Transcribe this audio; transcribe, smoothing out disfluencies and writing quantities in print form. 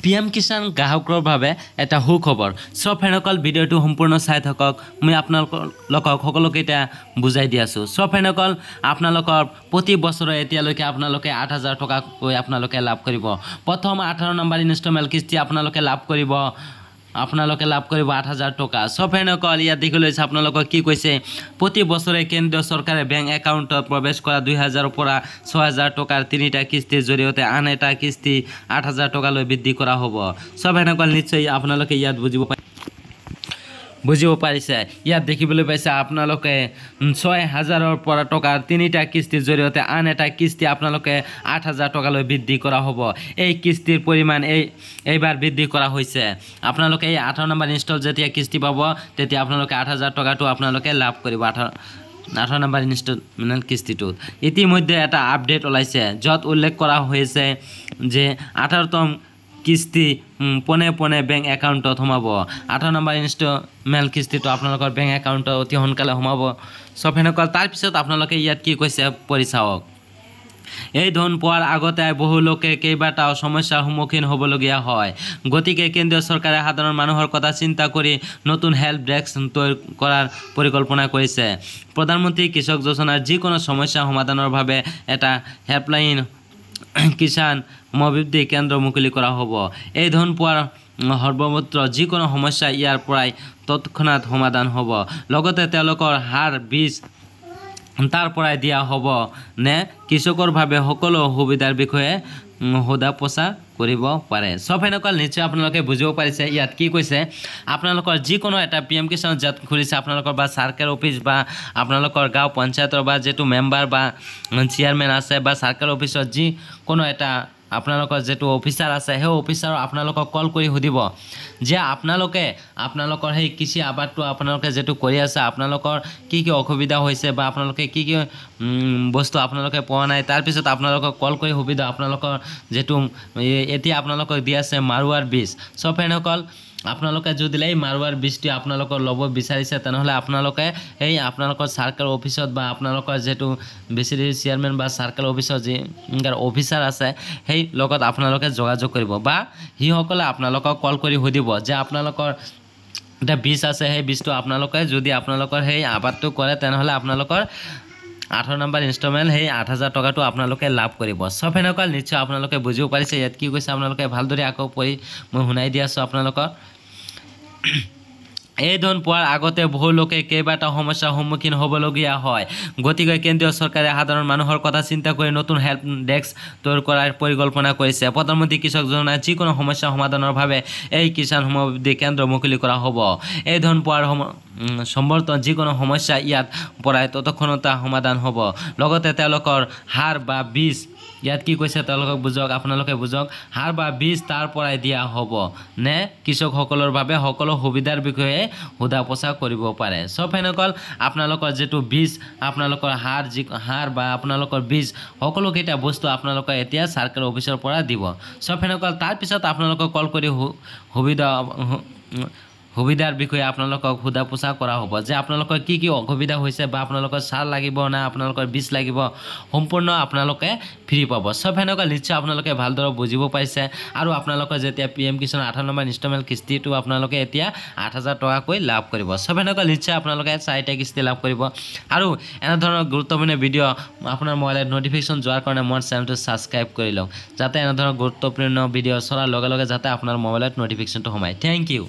PM Kisan গ্ৰাহকৰ বাবে এটা সুখবৰ। সব ফ্ৰেণ্ডসকল ভিডিঅ'টো সম্পূৰ্ণ চাই থাকক। মই আপোনালোকক সকলোকেইটা বুজাই দি আছোঁ। সব ফ্ৰেণ্ডসকল আপোনালোকৰ প্ৰতি বছৰে এতিয়ালৈকে আপোনালোকে 8,000 টকাকৈ আপোনালোকে লাভ কৰিব। প্ৰথম 18 নম্বৰ ইনষ্টলমেণ্ট কিস্তি আপোনালোকে লাভ কৰিব 8,000 টকা। সব ফ্ৰেণ্ডসকল ইয়াত দেখি লৈছে আপোনালোকক কি কৈছে, প্ৰতি বছৰে কেন্দ্ৰীয় চৰকাৰে বেংক একাউণ্টত প্ৰৱেশ কৰা 2,000 পৰা 6,000 টকাৰ 3টা কিস্তিৰ জৰিয়তে আন এটা কিস্তি 8,000 টকালৈ বৃদ্ধি কৰা হ'ব। সব ফ্ৰেণ্ডসকল নিশ্চয় আপোনালোকে ইয়াত বুজিব পাৰিছে। ইয়াত দেখিবলৈ পাইছে আপোনালোকে 6,000 পৰা টকাৰ 3টা কিস্তিৰ জৰিয়তে আন এটা কিস্তি আপোনালোকে 8,000 টকালৈ বৃদ্ধি কৰা হ'ব। এই কিস্তিৰ পৰিমাণ এইবাৰ বৃদ্ধি কৰা হৈছে। আপোনালোকে এই 18 নম্বৰ ইনষ্টল যেতিয়া কিস্তি পাব তেতিয়া আপোনালোকে 8,000 টকাটো আপোনালোকে লাভ কৰিব। 18 নম্বৰ ইনষ্টলমেণ্ট কিস্তিটোত ইতিমধ্যে এটা আপডেট ওলাইছে, য'ত উল্লেখ কৰা হৈছে যে 18তম কিস্তি পোনে পোনে বেংক একাউণ্টত সোমাব। 18 নম্বৰ ইনষ্টলমেণ্ট কিস্তিটো আপোনালোকৰ বেংক একাউণ্টত অতি সোনকালে সোমাব। সব ফ্ৰেণ্ডসকল তাৰপিছত আপোনালোকে ইয়াত কি কৈছে পঢ়ি চাওক। এই ধন পোৱাৰ আগতে বহু লোকে কেইবাটাও সমস্যাৰ সন্মুখীন হ'বলগীয়া হয়। গতিকে কেন্দ্ৰীয় চৰকাৰে সাধাৰণ মানুহৰ কথা চিন্তা কৰি নতুন হেল্প ডেস্ক তৈয়াৰ কৰাৰ পৰিকল্পনা কৰিছে। প্ৰধানমন্ত্ৰী কৃষক যোজনাৰ যিকোনো সমস্যা সমাধানৰ বাবে এটা হেল্পলাইন কিষাণ সমৃদ্ধি কেন্দ্ৰ মুকলি কৰা হ'ব। এই ধন পোৱাৰ সৰ্বত্ৰ যিকোনো সমস্যা ইয়াৰ পৰাই তৎক্ষণাত সমাধান হ'ব। লগতে তেওঁলোকৰ সাৰ বীজ তাৰ পৰাই দিয়া হ'ব নে কৃষকৰ বাবে সকলো সুবিধাৰ বিষয়ে সোধা পোছা কৰিব পাৰে। সব ফ্ৰেণ্ডসকল নিশ্চয় আপোনালোকে বুজিব পাৰিছে ইয়াত কি কৈছে। আপোনালোকৰ যিকোনো এটা PM কিষাণ য'ত খুলিছে আপোনালোকৰ বা চাৰ্কেল অফিচ বা আপোনালোকৰ গাঁও পঞ্চায়তৰ বা যিটো মেম্বাৰ বা চেয়াৰমেন আছে বা চাৰ্কেল অফিচত যিকোনো এটা আপোনালোকৰ যিটো অফিচাৰ আছে সেই অফিচাৰক আপোনালোকক কল কৰি সুধিব যে আপোনালোকৰ সেই কৃষি আবাদটো আপোনালোকে যিটো কৰি আছে আপোনালোকৰ কি কি অসুবিধা হৈছে বা আপোনালোকে কি কি বস্তু আপোনালোকে পোৱা নাই। তাৰপিছত আপোনালোকক কল কৰি সুবিধা আপোনালোকৰ যিটো এতিয়া আপোনালোকক দি আছে মাৰুৱাৰ বীজ। সব ফ্ৰেণ্ডসকল আপোনালোকে যদি এই মাৰুৱাৰ বীজটো আপোনালোকৰ ল'ব বিচাৰিছে তেনেহ'লে আপোনালোকে এই আপোনালোকৰ চাৰ্কেল অফিচত বা আপোনালোকৰ যিটো বিচিৰি চেয়াৰমেন বা চাৰ্কেল অফিচৰ যি অফিচাৰ আছে সেই লগত আপোনালোকে যোগাযোগ কৰিব বা সিসকলে আপোনালোকক কল কৰি সুধিব যে আপোনালোকৰ এটা বীজ আছে সেই বীজটো আপোনালোকে যদি আপোনালোকৰ সেই আবাদটো কৰে তেনেহ'লে আপোনালোকৰ 18 নম্বৰ ইনষ্টলমেণ্ট সেই 8,000 টকাটো আপোনালোকে লাভ কৰিব। সব ফ্ৰেণ্ডসকল নিশ্চয় আপোনালোকে বুজিব পাৰিছে ইয়াত কি কৈছে আপোনালোকে ভালদৰে আকৌ পঢ়ি মই শুনাই দি আছোঁ আপোনালোকক। এই ধন পোৱাৰ আগতে বহু লোকে কেইবাটাও সমস্যাৰ সন্মুখীন হ'বলগীয়া হয়। গতিকে কেন্দ্ৰীয় চৰকাৰে সাধাৰণ মানুহৰ কথা চিন্তা কৰি নতুন হেল্প ডেস্ক তৈয়াৰ কৰাৰ পৰিকল্পনা কৰিছে। প্ৰধানমন্ত্ৰী কৃষক যোজনাৰ যিকোনো সমস্যা সমাধানৰ বাবে এই কিষাণ সমৃদ্ধি কেন্দ্ৰ মুকলি কৰা হ'ব। এই ধন পোৱাৰ সম্পৰ্ক যিকোনো সমস্যা ইয়াত পৰাই তৎক্ষণাত সমাধান হ'ব। লগতে তেওঁলোকৰ সাৰ বা বীজ ইয়াত কি কৈছে তেওঁলোকক বুজক, আপোনালোকে বুজক। সাৰ বা বীজ তাৰ পৰাই দিয়া হ'ব নে কৃষকসকলৰ বাবে সকলো সুবিধাৰ বিষয়ে সোধা পোছা কৰিব পাৰে। সব ফ্ৰেণ্ডসকল আপোনালোকৰ যিটো বীজ আপোনালোকৰ সাৰ বা আপোনালোকৰ বীজ সকলোকেইটা বস্তু আপোনালোকে এতিয়া চাৰ্কেল অফিচৰ পৰা দিব। সব ফ্ৰেণ্ডসকল তাৰপিছত আপোনালোকক কল কৰি সুবিধাৰ বিষয়ে আপোনালোকক সোধা পোছা কৰা হ'ব যে আপোনালোকৰ কি কি অসুবিধা হৈছে বা আপোনালোকৰ সাৰ লাগিব না আপোনালোকৰ বীজ লাগিব, সম্পূৰ্ণ আপোনালোকে ফ্ৰী পাব। সব ফ্ৰেণ্ডসকল নিশ্চয় আপোনালোকে ভালদৰে বুজিব পাৰিছে। আৰু আপোনালোকৰ যেতিয়া PM কিষাণ 18 নম্বৰ ইনষ্টলমেণ্ট কিস্তিটো আপোনালোকে এতিয়া 8,000 টকাকৈ লাভ কৰিব। সব ফ্ৰেণ্ডসকল নিশ্চয় আপোনালোকে 4টা কিস্তি লাভ কৰিব। আৰু এনেধৰণৰ গুৰুত্বপূৰ্ণ ভিডিঅ' আপোনাৰ মোবাইলত নটিফিকেশ্যন যোৱাৰ কাৰণে মোৰ চেনেলটো ছাবস্ক্ৰাইব কৰি লওক, যাতে এনেধৰণৰ গুৰুত্বপূৰ্ণ ভিডিঅ' চলাৰ লগে লগে যাতে আপোনাৰ মোবাইলত নটিফিকেশ্যনটো সোমায়। Thank U.